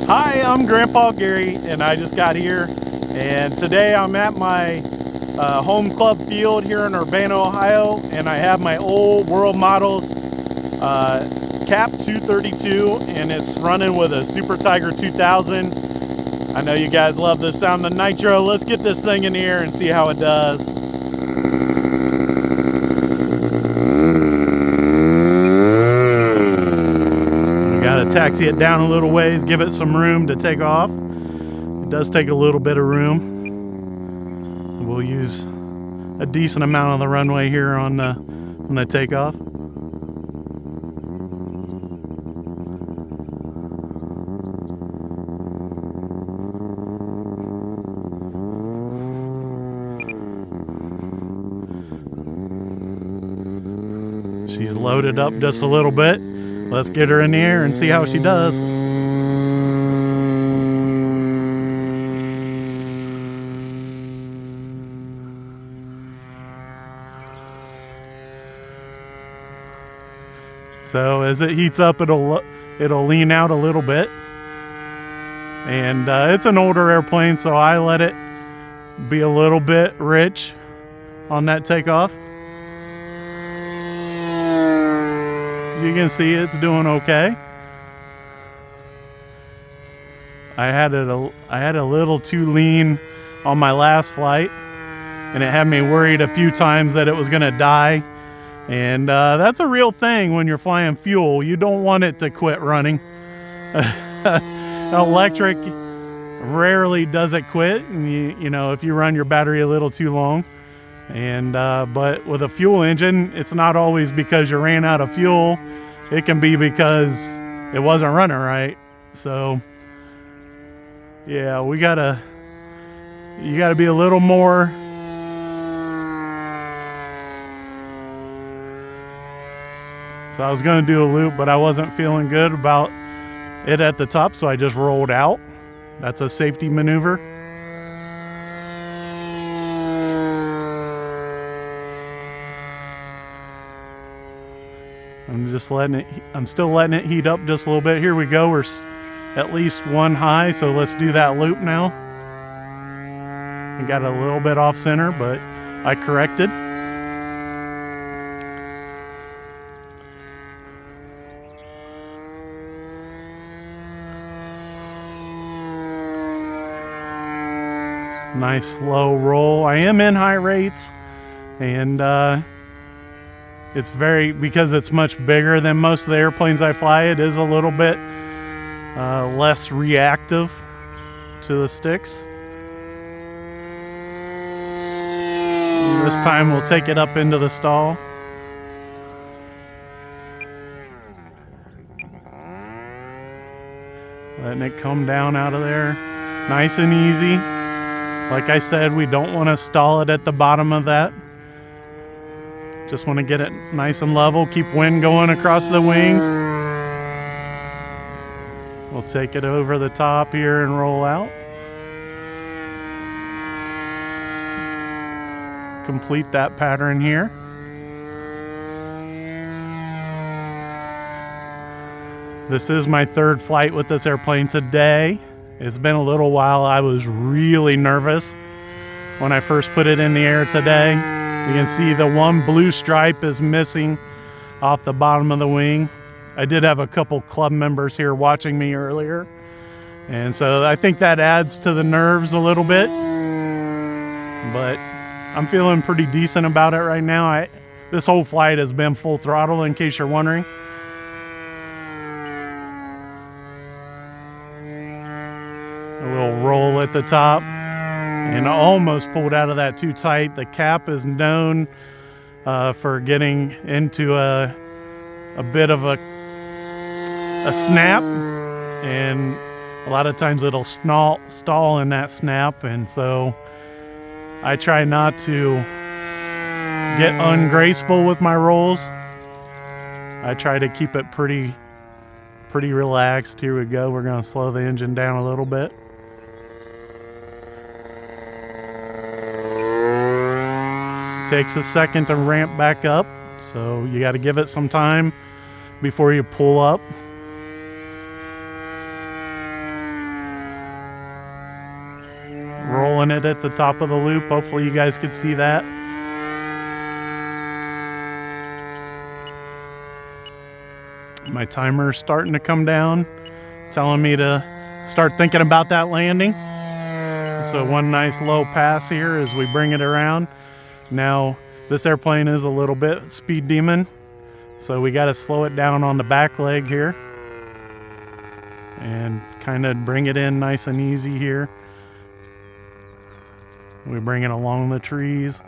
Hi, I'm Grandpa Gary, and I just got here, and today I'm at my home club field here in Urbana, Ohio, and I have my old World Models Cap 232, and it's running with a Super Tiger 2000. I know you guys love the sound of nitro. Let's get this thing in the air and see how it does. Gotta taxi it down a little ways, give it some room to take off. It does take a little bit of room. We'll use a decent amount of the runway here on the takeoff. She's loaded up just a little bit. Let's get her in the air and see how she does. So as it heats up, it'll lean out a little bit. And it's an older airplane, so I let it be a little bit rich on that takeoff. You can see it's doing okay. I had a little too lean on my last flight, and it had me worried a few times that it was gonna die. And that's a real thing when you're flying fuel. You don't want it to quit running. Electric rarely does it quit, and you know, if you run your battery a little too long. And but with a fuel engine, it's not always because you ran out of fuel. It can be because it wasn't running right. So yeah, you gotta be a little more So I was gonna do a loop, but I wasn't feeling good about it at the top, so I just rolled out. That's a safety maneuver. I'm still letting it heat up just a little bit. Here we go, we're at least one high, so let's do that loop now. I got a little bit off center, but I corrected. Nice slow roll. I am in high rates, and it's because it's much bigger than most of the airplanes I fly, it is a little bit less reactive to the sticks. And this time we'll take it up into the stall. Letting it come down out of there. Nice and easy. Like I said, we don't want to stall it at the bottom of that. Just want to get it nice and level, keep wind going across the wings. We'll take it over the top here and roll out. Complete that pattern here. This is my third flight with this airplane today. It's been a little while. I was really nervous when I first put it in the air today. You can see the one blue stripe is missing off the bottom of the wing. I did have a couple club members here watching me earlier, and so I think that adds to the nerves a little bit, but I'm feeling pretty decent about it right now. This whole flight has been full throttle, in case you're wondering. A little roll at the top, and I almost pulled out of that too tight. The cap is known for getting into a bit of a snap, and a lot of times it'll stall in that snap, and so I try not to get ungraceful with my rolls. I try to keep it pretty relaxed. Here we go. We're going to slow the engine down a little bit. Takes a second to ramp back up, so you got to give it some time before you pull up. killing it at the top of the loop. Hopefully you guys could see that. My timer's starting to come down, telling me to start thinking about that landing. So one nice low pass here as we bring it around. Now this airplane is a little bit speed demon, so we got to slow it down on the back leg here and kind of bring it in nice and easy here. We bring it along the trees.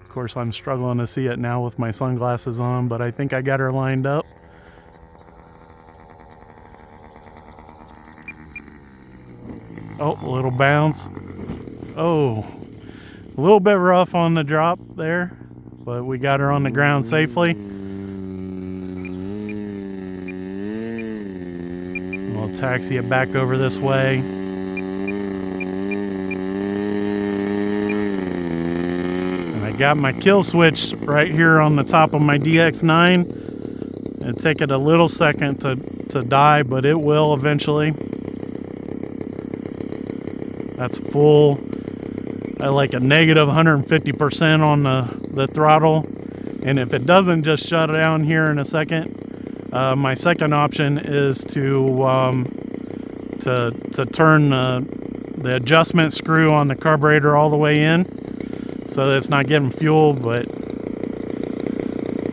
Of course, I'm struggling to see it now with my sunglasses on, but I think I got her lined up. Oh, a little bounce. Oh, a little bit rough on the drop there, but we got her on the ground safely. We'll taxi it back over this way. And I got my kill switch right here on the top of my DX9. It'll take it a little second to die, but it will eventually. That's full. I like a negative 150% on the throttle. And if it doesn't just shut down here in a second, my second option is to turn the adjustment screw on the carburetor all the way in so that it's not getting fuel. But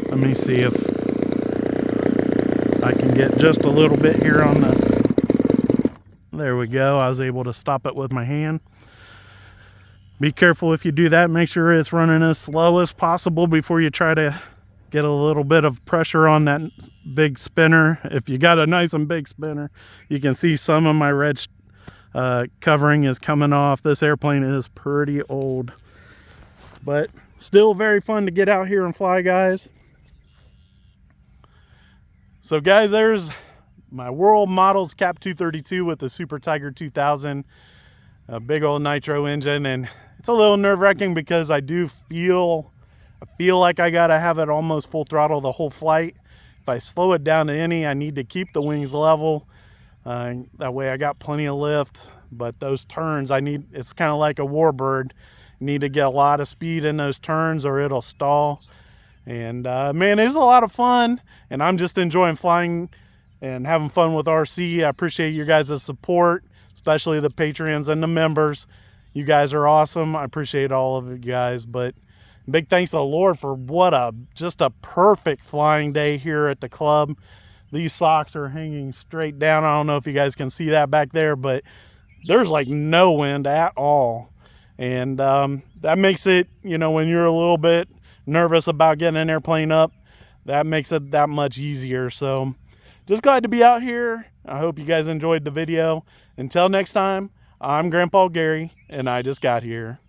let me see if I can get just a little bit here on the... There we go. I was able to stop it with my hand. Be careful if you do that. Make sure it's running as slow as possible before you try to get a little bit of pressure on that big spinner. If you got a nice and big spinner, you can see some of my red covering is coming off. This airplane is pretty old, but still very fun to get out here and fly, guys. So guys, there's my World Models Cap 232 with the Super Tiger 2000, a big old nitro engine. And it's a little nerve-wracking because I feel like I gotta have it almost full throttle the whole flight. If I slow it down to any, I need to keep the wings level. That way I got plenty of lift. But those turns, it's kind of like a warbird. You need to get a lot of speed in those turns or it'll stall. And man, it's a lot of fun. And I'm just enjoying flying and having fun with RC. I appreciate your guys' support, especially the Patreons and the members. You guys are awesome. I appreciate all of you guys. But big thanks to the Lord for just a perfect flying day here at the club. These socks are hanging straight down. I don't know if you guys can see that back there, but there's like no wind at all. And that makes it, when you're a little bit nervous about getting an airplane up, that makes it that much easier. So just glad to be out here. I hope you guys enjoyed the video. Until next time, I'm Grandpa Gary, and I just got here.